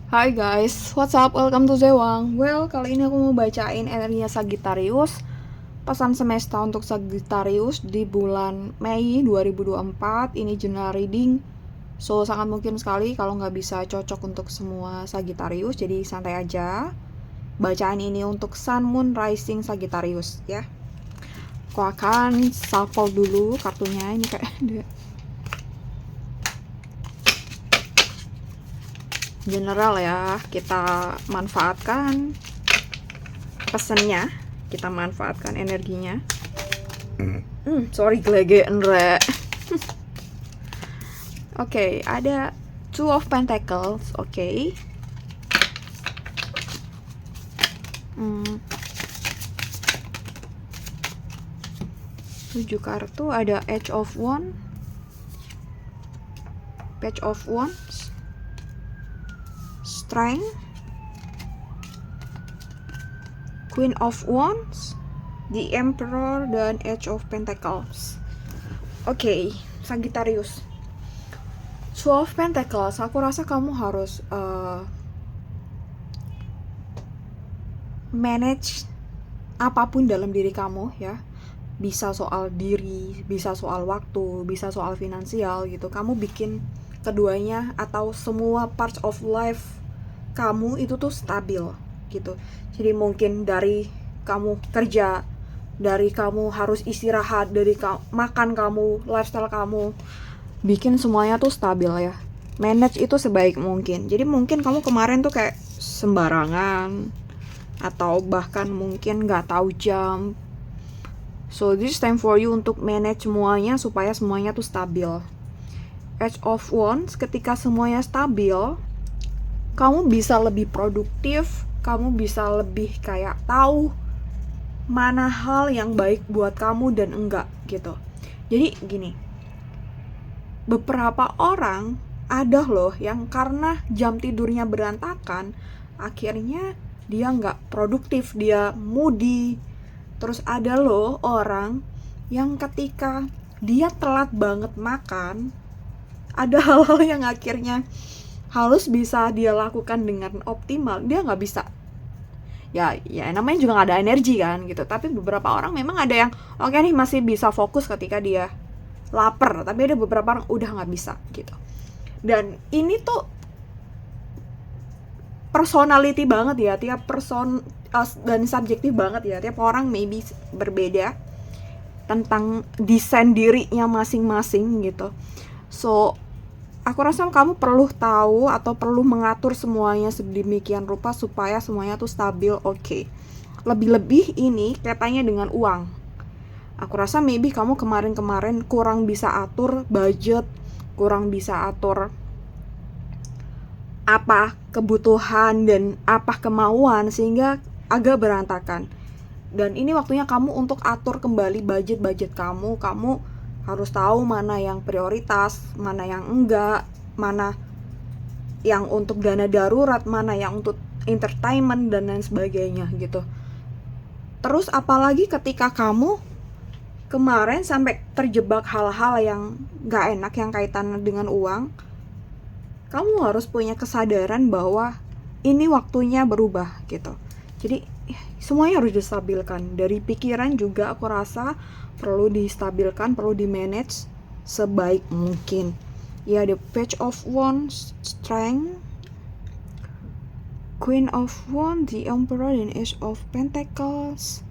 Hai guys, what's up? Welcome to Zewang. Well, kali ini aku mau bacain energinya Sagittarius. Pesan semesta untuk Sagittarius di bulan Mei 2024. Ini general reading. So, sangat mungkin sekali kalau nggak bisa cocok untuk semua Sagittarius. Jadi santai aja. Bacaan ini untuk Sun, Moon, Rising Sagittarius ya. Aku akan shuffle dulu kartunya. Ini kayak general ya, kita manfaatkan pesennya, kita manfaatkan energinya. Sorry gelegean re. Oke, ada Two of Pentacles. Oke. 7 kartu, ada Edge of Wands, Page of Wands, Strength, Queen of Wands, The Emperor, dan Edge of Pentacles. Oke, Sagittarius. Two of Pentacles, aku rasa kamu harus manage apapun dalam diri kamu ya. Bisa soal diri, bisa soal waktu, bisa soal finansial gitu. Kamu bikin keduanya atau semua parts of life kamu itu tuh stabil gitu. Jadi mungkin dari kamu kerja, dari kamu harus istirahat, dari makan kamu, lifestyle kamu, bikin semuanya tuh stabil ya. Manage itu sebaik mungkin. Jadi mungkin kamu kemarin tuh kayak sembarangan atau bahkan mungkin nggak tahu jam. So this time for you untuk manage semuanya supaya semuanya tuh stabil. Edge of Wands, ketika semuanya stabil, kamu bisa lebih produktif, kamu bisa lebih kayak tahu mana hal yang baik buat kamu dan enggak gitu. Jadi gini, beberapa orang ada loh yang karena jam tidurnya berantakan, akhirnya dia nggak produktif, dia moody. Terus ada loh orang yang ketika dia telat banget makan, ada hal-hal yang akhirnya harus bisa dia lakukan dengan optimal, dia nggak bisa. Ya namanya juga nggak ada energi kan gitu. Tapi beberapa orang memang ada yang oke nih masih bisa fokus ketika dia lapar, tapi ada beberapa orang udah nggak bisa gitu. Dan ini tuh personality banget ya, tiap person dan subjektif banget ya, tiap orang maybe berbeda tentang desain dirinya masing-masing gitu. So aku rasa kamu perlu tahu atau perlu mengatur semuanya sedemikian rupa supaya semuanya tuh stabil. Oke. Lebih-lebih ini kaitannya dengan uang. Aku rasa maybe kamu kemarin-kemarin kurang bisa atur budget, kurang bisa atur apa kebutuhan dan apa kemauan sehingga agak berantakan. Dan ini waktunya kamu untuk atur kembali budget kamu. Kamu harus tahu mana yang prioritas, mana yang enggak, mana yang untuk dana darurat, mana yang untuk entertainment dan lain sebagainya gitu. Terus apalagi ketika kamu kemarin sampai terjebak hal-hal yang gak enak yang kaitan dengan uang, kamu harus punya kesadaran bahwa ini waktunya berubah gitu. Jadi semuanya harus distabilkan. Dari pikiran juga aku rasa perlu distabilkan, perlu di-manage sebaik mungkin. Ya, the Page of Wands, Strength, Queen of Wands, the Emperor, dan Ace of Pentacles.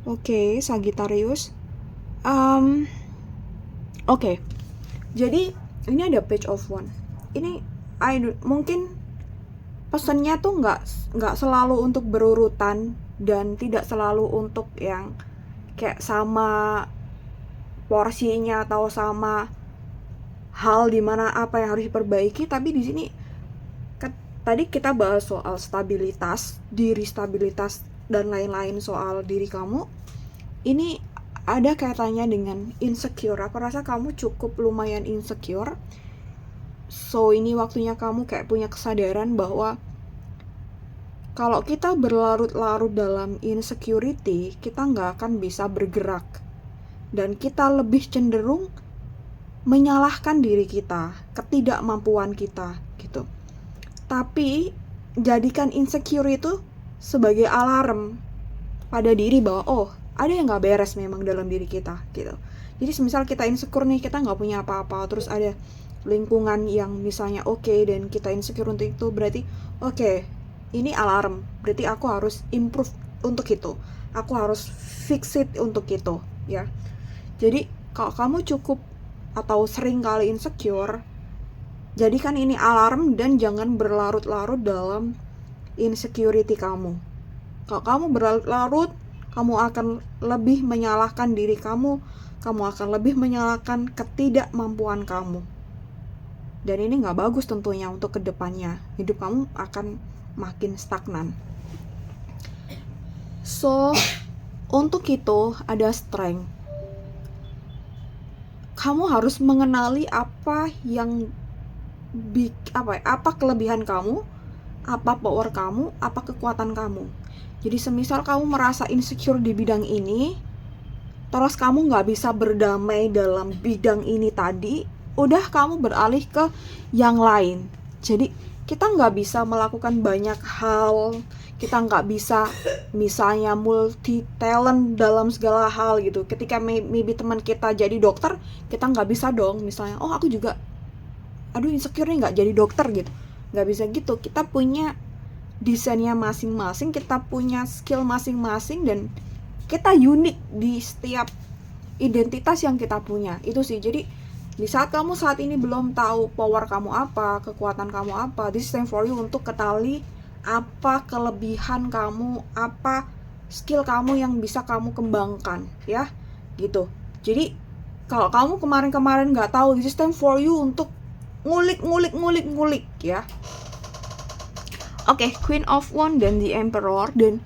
Oke, Sagittarius. Oke. Jadi ini ada Page of Wands. Ini mungkin pesannya tuh nggak selalu untuk berurutan dan tidak selalu untuk yang kayak sama porsinya atau sama hal dimana apa yang harus diperbaiki. Tapi di sini tadi kita bahas soal stabilitas diri, stabilitas dan lain-lain soal diri kamu. Ini ada kaitannya dengan insecure. Aku rasa kamu cukup lumayan insecure. So ini waktunya kamu kayak punya kesadaran bahwa kalau kita berlarut-larut dalam insecurity, kita nggak akan bisa bergerak. Dan kita lebih cenderung menyalahkan diri kita, ketidakmampuan kita gitu. Tapi jadikan insecure itu sebagai alarm pada diri bahwa oh, ada yang nggak beres memang dalam diri kita gitu. Jadi semisal kita insecure nih, kita nggak punya apa-apa, terus ada lingkungan yang misalnya oke, dan kita insecure untuk itu, berarti oke, ini alarm, berarti aku harus improve untuk itu, aku harus fix it untuk itu ya. Jadi kalau kamu cukup atau sering kali insecure, jadikan ini alarm dan jangan berlarut-larut dalam insecurity kamu. Kalau kamu berlarut-larut, kamu akan lebih menyalahkan diri kamu akan lebih menyalahkan ketidakmampuan kamu. Dan ini gak bagus tentunya untuk kedepannya. Hidup kamu akan makin stagnan. So, untuk itu ada strength. Kamu harus mengenali apa kelebihan kamu, apa power kamu, apa kekuatan kamu. Jadi semisal kamu merasa insecure di bidang ini, terus kamu gak bisa berdamai dalam bidang ini tadi, udah kamu beralih ke yang lain. Jadi kita gak bisa melakukan banyak hal, kita gak bisa misalnya multi talent dalam segala hal gitu. Ketika maybe teman kita jadi dokter, kita gak bisa dong misalnya, oh aku juga insecure nih gak jadi dokter gitu. Gak bisa gitu. Kita punya desainnya masing-masing, kita punya skill masing-masing, dan kita unik di setiap identitas yang kita punya. Itu sih. Jadi di saat kamu saat ini belum tahu power kamu apa, kekuatan kamu apa, this is time for you untuk kenali apa kelebihan kamu, apa skill kamu yang bisa kamu kembangkan ya gitu. Jadi kalau kamu kemarin gak tahu, this is time for you untuk ngulik ya. Oke, Queen of Wands dan The Emperor, dan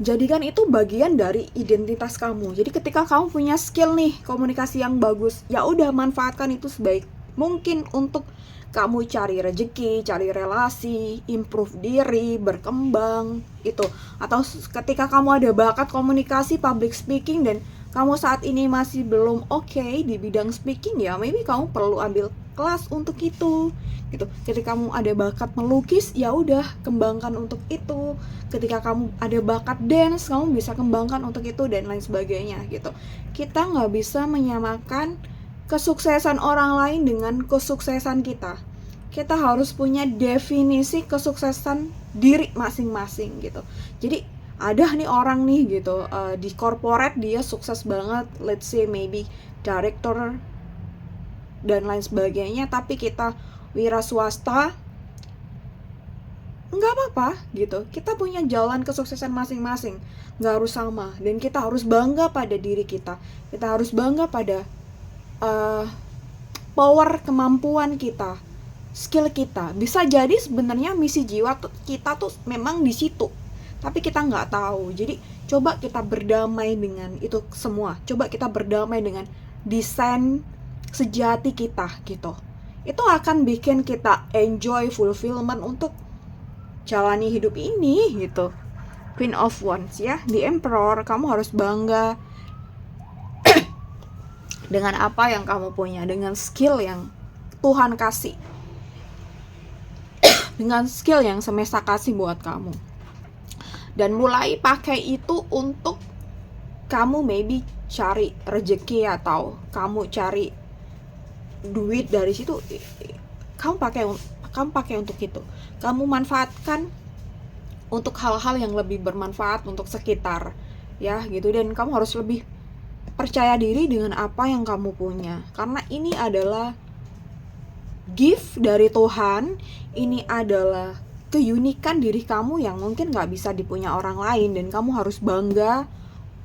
jadikan itu bagian dari identitas kamu. Jadi ketika kamu punya skill nih komunikasi yang bagus, ya udah manfaatkan itu sebaik mungkin untuk kamu cari rezeki, cari relasi, improve diri, berkembang itu. Atau ketika kamu ada bakat komunikasi, public speaking, dan kamu saat ini masih belum oke di bidang speaking, ya maybe kamu perlu ambil kelas untuk itu gitu. Ketika kamu ada bakat melukis, ya udah kembangkan untuk itu. Ketika kamu ada bakat dance, kamu bisa kembangkan untuk itu, dan lain sebagainya gitu. Kita nggak bisa menyamakan kesuksesan orang lain dengan kesuksesan kita. Kita harus punya definisi kesuksesan diri masing-masing gitu. Jadi ada nih orang nih gitu, di corporate dia sukses banget, let's say maybe director dan lain sebagainya, tapi kita wira swasta, nggak apa-apa gitu. Kita punya jalan kesuksesan masing-masing, nggak harus sama, dan kita harus bangga pada diri kita. Kita harus bangga pada power, kemampuan kita, skill kita. Bisa jadi sebenarnya misi jiwa kita tuh memang di situ, tapi kita nggak tahu. Jadi coba kita berdamai dengan itu semua. Coba kita berdamai dengan desain sejati kita gitu. Itu akan bikin kita enjoy, fulfillment untuk jalani hidup ini gitu. Queen of Wands ya, The Emperor, kamu harus bangga dengan apa yang kamu punya, dengan skill yang Tuhan kasih, dengan skill yang semesta kasih buat kamu. Dan mulai pakai itu untuk kamu maybe cari rezeki, atau kamu cari duit dari situ. Kamu pakai untuk itu. Kamu manfaatkan untuk hal-hal yang lebih bermanfaat untuk sekitar ya gitu. Dan kamu harus lebih percaya diri dengan apa yang kamu punya, karena ini adalah gift dari Tuhan. Ini adalah keunikan diri kamu yang mungkin gak bisa dipunya orang lain, dan kamu harus bangga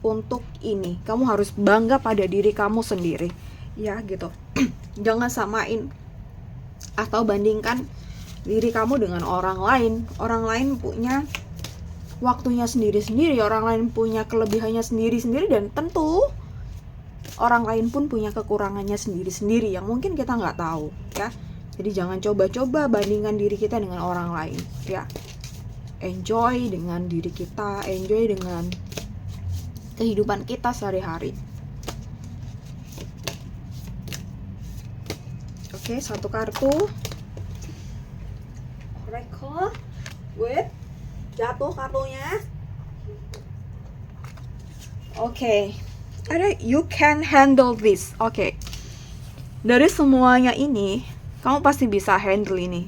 untuk ini. Kamu harus bangga pada diri kamu sendiri ya gitu. Jangan samain atau bandingkan diri kamu dengan orang lain. Orang lain punya waktunya sendiri-sendiri, orang lain punya kelebihannya sendiri-sendiri, dan tentu orang lain pun punya kekurangannya sendiri-sendiri yang mungkin kita nggak tahu ya. Jadi jangan coba-coba bandingkan diri kita dengan orang lain ya. Enjoy dengan diri kita, enjoy dengan kehidupan kita sehari-hari. Oke, satu kartu Oracle Jatuh kartunya. Oke. Ada you can handle this. Oke. Dari semuanya ini, kamu pasti bisa handle ini.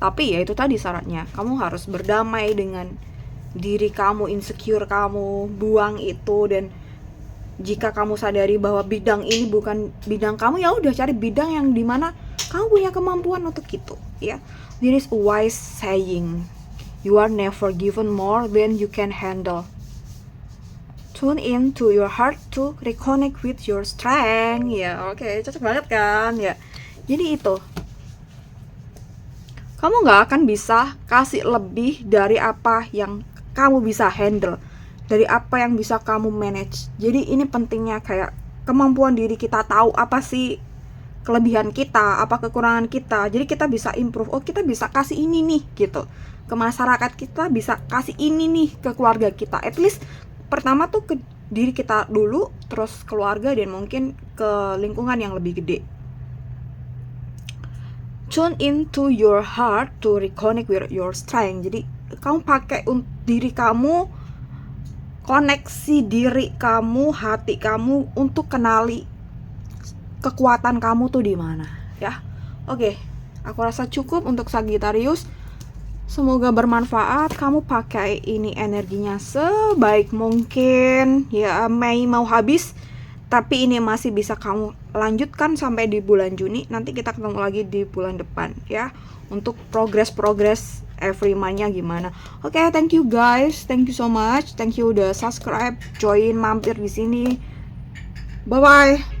Tapi ya itu tadi syaratnya, kamu harus berdamai dengan diri kamu, insecure kamu, buang itu. Dan jika kamu sadari bahwa bidang ini bukan bidang kamu, ya udah cari bidang yang dimana kamu punya kemampuan untuk itu, ya. This is a wise saying. You are never given more than you can handle. Tune in to your heart to reconnect with your strength. Ya, oke, cocok banget kan, ya. Jadi itu, kamu nggak akan bisa kasih lebih dari apa yang kamu bisa handle, dari apa yang bisa kamu manage. Jadi ini pentingnya kayak kemampuan diri kita, tahu apa sih kelebihan kita, apa kekurangan kita. Jadi kita bisa improve. Oh, kita bisa kasih ini nih gitu ke masyarakat, kita bisa kasih ini nih ke keluarga kita. At least pertama tuh ke diri kita dulu, terus keluarga, dan mungkin ke lingkungan yang lebih gede. Tune into your heart to reconnect with your strength. Jadi kamu pakai diri kamu, koneksi diri kamu, hati kamu untuk kenali kekuatan kamu tuh di mana, ya. Oke, aku rasa cukup untuk Sagittarius. Semoga bermanfaat. Kamu pakai ini energinya sebaik mungkin. Ya, Mei mau habis, tapi ini masih bisa kamu lanjutkan sampai di bulan Juni. Nanti kita ketemu lagi di bulan depan, ya. Untuk progress every month-nya gimana. Oke, thank you guys. Thank you so much. Thank you udah subscribe, join, mampir di sini. Bye bye.